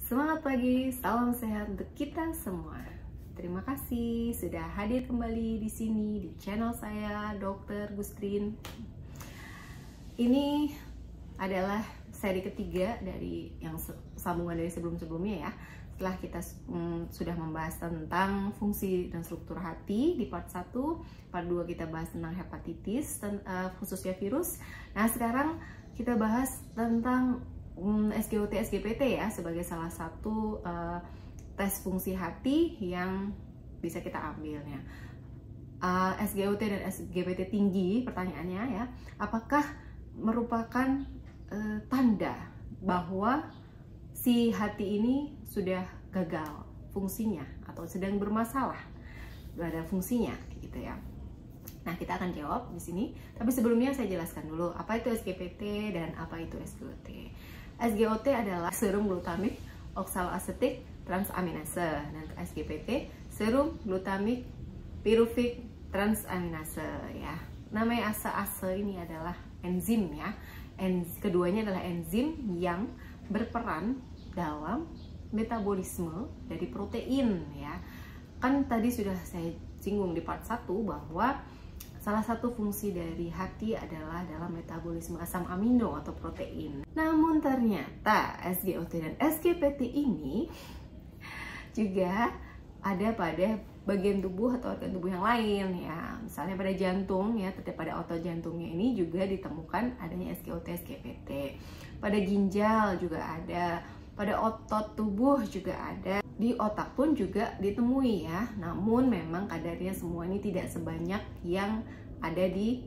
Semangat pagi, salam sehat untuk kita semua. Terima kasih sudah hadir kembali di sini di channel saya, Dr. Gustrin. Ini adalah seri ketiga dari yang sambungan dari sebelum-sebelumnya ya. Setelah kita sudah membahas tentang fungsi dan struktur hati di part 1, part 2 kita bahas tentang hepatitis, khususnya virus. Nah, sekarang kita bahas tentang SGOT, SGPT ya, sebagai salah satu tes fungsi hati yang bisa kita ambilnya. SGOT dan SGPT tinggi, pertanyaannya ya, apakah merupakan tanda bahwa si hati ini sudah gagal fungsinya atau sedang bermasalah pada fungsinya gitu ya. Nah, kita akan jawab di sini. Tapi sebelumnya saya jelaskan dulu apa itu SGPT dan apa itu SGOT. SGOT adalah serum glutamik oksaloasetik transaminase, dan SGPT serum glutamik piruvik transaminase ya. Namanya ase ini adalah enzim ya. Keduanya adalah enzim yang berperan dalam metabolisme dari protein ya. Kan tadi sudah saya singgung di part 1 bahwa salah satu fungsi dari hati adalah dalam metabolisme asam amino atau protein. Namun ternyata SGOT dan SGPT ini juga ada pada bagian tubuh atau organ tubuh yang lain ya. Misalnya pada jantung ya, pada otot jantungnya ini juga ditemukan adanya SGOT, SGPT. Pada ginjal juga ada, pada otot tubuh juga ada, di otak pun juga ditemui ya. Namun memang kadarnya semua ini tidak sebanyak yang ada di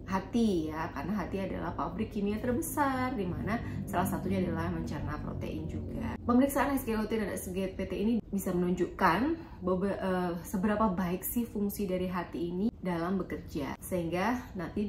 hati ya, karena hati adalah pabrik kimia terbesar, di mana salah satunya adalah mencerna protein juga. Pemeriksaan SGOT dan SGPT ini bisa menunjukkan seberapa baik sih fungsi dari hati ini dalam bekerja, sehingga nanti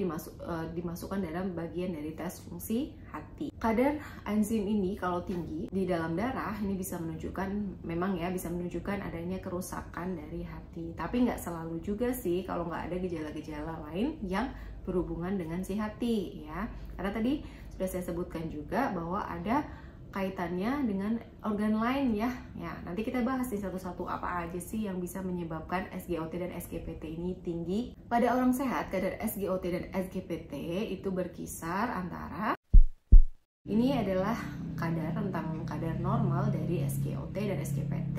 dimasukkan dalam bagian dari tes fungsi hati. Kadar enzim ini kalau tinggi di dalam darah ini bisa menunjukkan, memang ya, bisa menunjukkan adanya kerusakan dari hati. Tapi nggak selalu juga sih kalau nggak ada gejala-gejala lain yang berhubungan dengan si hati ya. Karena tadi sudah saya sebutkan juga bahwa ada kaitannya dengan organ lain ya. Ya, nanti kita bahas nih satu-satu apa aja sih yang bisa menyebabkan SGOT dan SGPT ini tinggi. Pada orang sehat, kadar SGOT dan SGPT itu berkisar antara, ini adalah tentang kadar normal dari SGOT dan SGPT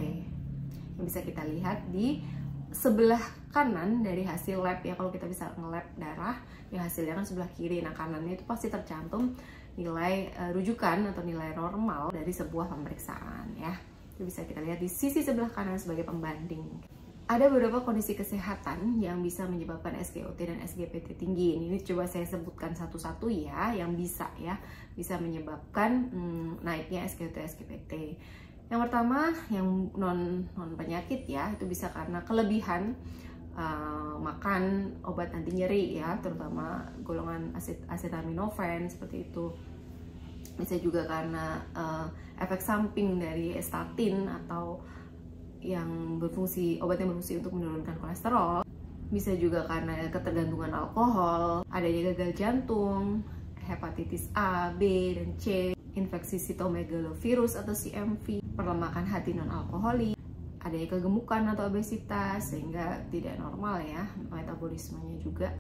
yang bisa kita lihat di sebelah kanan dari hasil lab ya. Kalau kita bisa nge-lab darah ya, hasilnya kan sebelah kiri. Nah, kanannya itu pasti tercantum nilai rujukan atau nilai normal dari sebuah pemeriksaan ya. Itu bisa kita lihat di sisi sebelah kanan sebagai pembanding. Ada beberapa kondisi kesehatan yang bisa menyebabkan SGOT dan SGPT tinggi. Ini coba saya sebutkan satu-satu ya, yang bisa menyebabkan naiknya SGOT SGPT. Yang pertama, yang non penyakit ya, itu bisa karena kelebihan makan obat anti nyeri ya, terutama golongan acetaminophen seperti itu. Bisa juga karena efek samping dari statin atau obat yang berfungsi untuk menurunkan kolesterol. Bisa juga karena ketergantungan alkohol, adanya gagal jantung, hepatitis A, B, dan C, infeksi sitomegalovirus atau CMV, perlemakan hati non-alkoholik, adanya kegemukan atau obesitas sehingga tidak normal ya metabolismenya juga,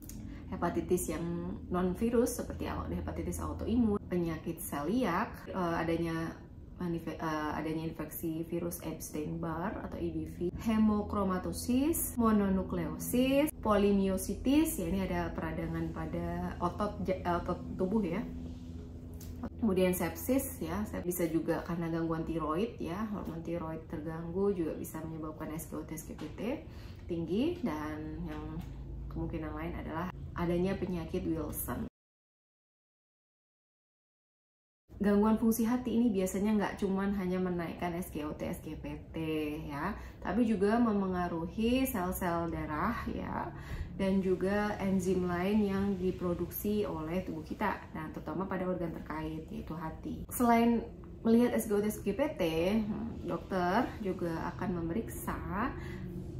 hepatitis yang non-virus seperti hepatitis autoimun, penyakit celiak, adanya infeksi virus Epstein-Barr atau EBV, hemochromatosis, mononukleosis, polymyositis, ya ini ada peradangan pada otot tubuh ya. Kemudian sepsis ya, bisa juga karena gangguan tiroid ya, hormon tiroid terganggu juga bisa menyebabkan SGOT SGPT tinggi. Dan yang kemungkinan lain adalah adanya penyakit Wilson. Gangguan fungsi hati ini biasanya nggak cuman hanya menaikkan SGOT SGPT ya, tapi juga memengaruhi sel-sel darah ya, dan juga enzim lain yang diproduksi oleh tubuh kita, dan terutama pada organ terkait yaitu hati. Selain melihat SGOT SGPT, dokter juga akan memeriksa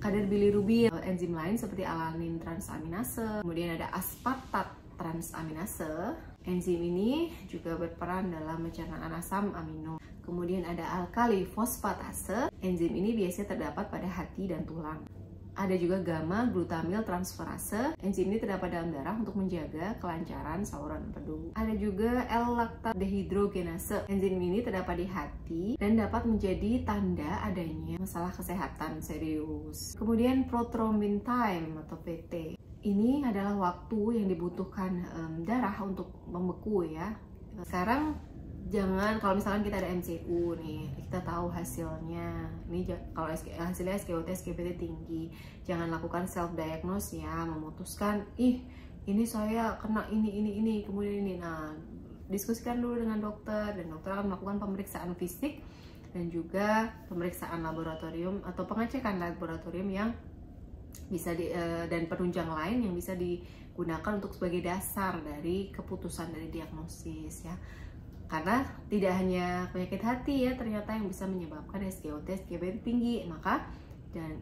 kadar bilirubin, enzim lain seperti alanin transaminase, kemudian ada aspartat transaminase. Enzim ini juga berperan dalam pencernaan asam amino. Kemudian ada alkali fosfatase. Enzim ini biasanya terdapat pada hati dan tulang. Ada juga gamma glutamil transferase. Enzim ini terdapat dalam darah untuk menjaga kelancaran saluran empedu. Ada juga L-lactate dehidrogenase. Enzim ini terdapat di hati dan dapat menjadi tanda adanya masalah kesehatan serius. Kemudian prothrombin time atau PT. Ini adalah waktu yang dibutuhkan darah untuk membeku ya. Sekarang jangan, kalau misalkan kita ada MCU nih, kita tahu hasilnya, ini kalau hasilnya SGOT, SGPT tinggi, jangan lakukan self diagnose ya, memutuskan ini saya kena ini kemudian ini. Nah, diskusikan dulu dengan dokter, dan dokter akan melakukan pemeriksaan fisik dan juga pemeriksaan laboratorium atau pengecekan laboratorium yang bisa dan penunjang lain yang bisa digunakan untuk sebagai dasar dari keputusan dari diagnosis ya. Karena tidak hanya penyakit hati ya ternyata yang bisa menyebabkan SGOT, SGPT tinggi, maka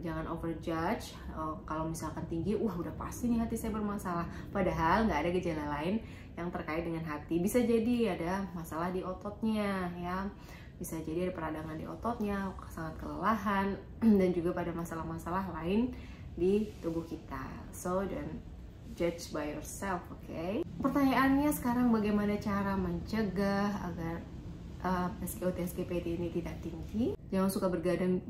jangan overjudge. Kalau misalkan tinggi, udah pasti nih hati saya bermasalah. Padahal nggak ada gejala lain yang terkait dengan hati. Bisa jadi ada masalah di ototnya ya, bisa jadi ada peradangan di ototnya, sangat kelelahan, dan juga pada masalah-masalah lain di tubuh kita. So don't judge by yourself, okay? Pertanyaannya sekarang, bagaimana cara mencegah agar SGOT, SGPT ini tidak tinggi? Jangan suka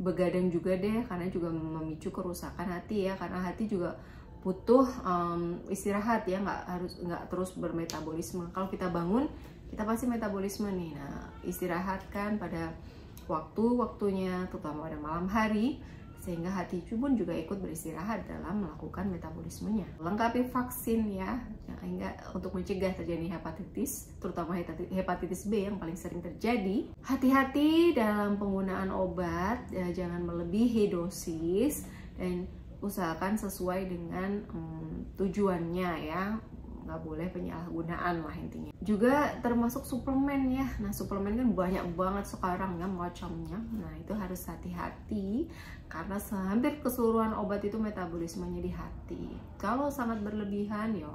begadang juga deh, karena juga memicu kerusakan hati ya. Karena hati juga butuh istirahat ya, nggak terus bermetabolisme. Kalau kita bangun, kita pasti metabolisme nih. Nah, istirahatkan pada waktunya, terutama pada malam hari, sehingga hati pun juga ikut beristirahat dalam melakukan metabolismenya. Lengkapi vaksin ya, untuk mencegah terjadi hepatitis, terutama hepatitis B yang paling sering terjadi. Hati-hati dalam penggunaan obat, jangan melebihi dosis, dan usahakan sesuai dengan tujuannya ya. Nggak boleh penyalahgunaan lah intinya. Juga termasuk suplemen ya. Nah, suplemen kan banyak banget sekarang ya macamnya. Nah, itu harus hati-hati karena hampir keseluruhan obat itu metabolismenya di hati. Kalau sangat berlebihan ya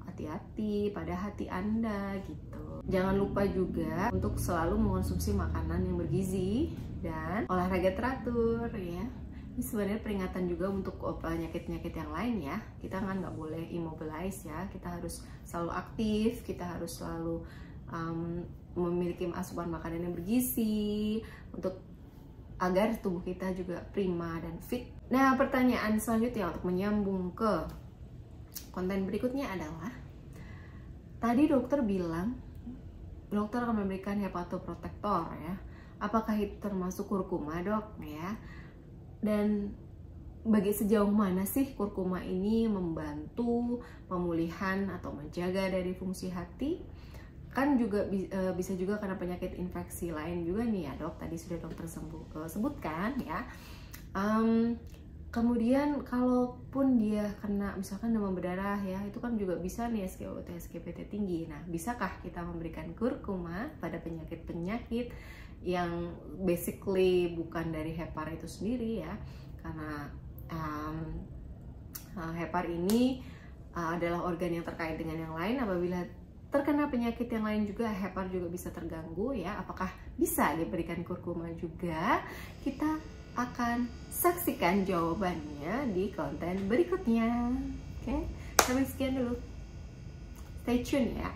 hati-hati pada hati Anda gitu. Jangan lupa juga untuk selalu mengonsumsi makanan yang bergizi dan olahraga teratur ya. Ini sebenarnya peringatan juga untuk penyakit-penyakit yang lain ya. Kita kan nggak boleh immobilize ya. Kita harus selalu aktif, kita harus selalu memiliki asupan makanan yang bergizi agar tubuh kita juga prima dan fit. Nah, pertanyaan selanjutnya untuk menyambung ke konten berikutnya adalah, tadi dokter bilang dokter akan memberikan hepatoprotektor ya. Apakah itu termasuk kurkuma, Dok? Ya. Dan sejauh mana sih kurkuma ini membantu pemulihan atau menjaga dari fungsi hati? Kan juga bisa juga karena penyakit infeksi lain juga nih ya dok, tadi sudah dokter sebutkan ya. Kemudian kalaupun dia kena misalkan demam berdarah ya, itu kan juga bisa nih SGOT, SGPT tinggi. Nah, bisakah kita memberikan kurkuma pada penyakit-penyakit yang basically bukan dari hepar itu sendiri ya, karena hepar ini adalah organ yang terkait dengan yang lain. Apabila terkena penyakit yang lain juga, hepar juga bisa terganggu ya. Apakah bisa diberikan kurkuma juga? Kita akan saksikan jawabannya di konten berikutnya. Oke, sampai sekian dulu. Stay tune ya.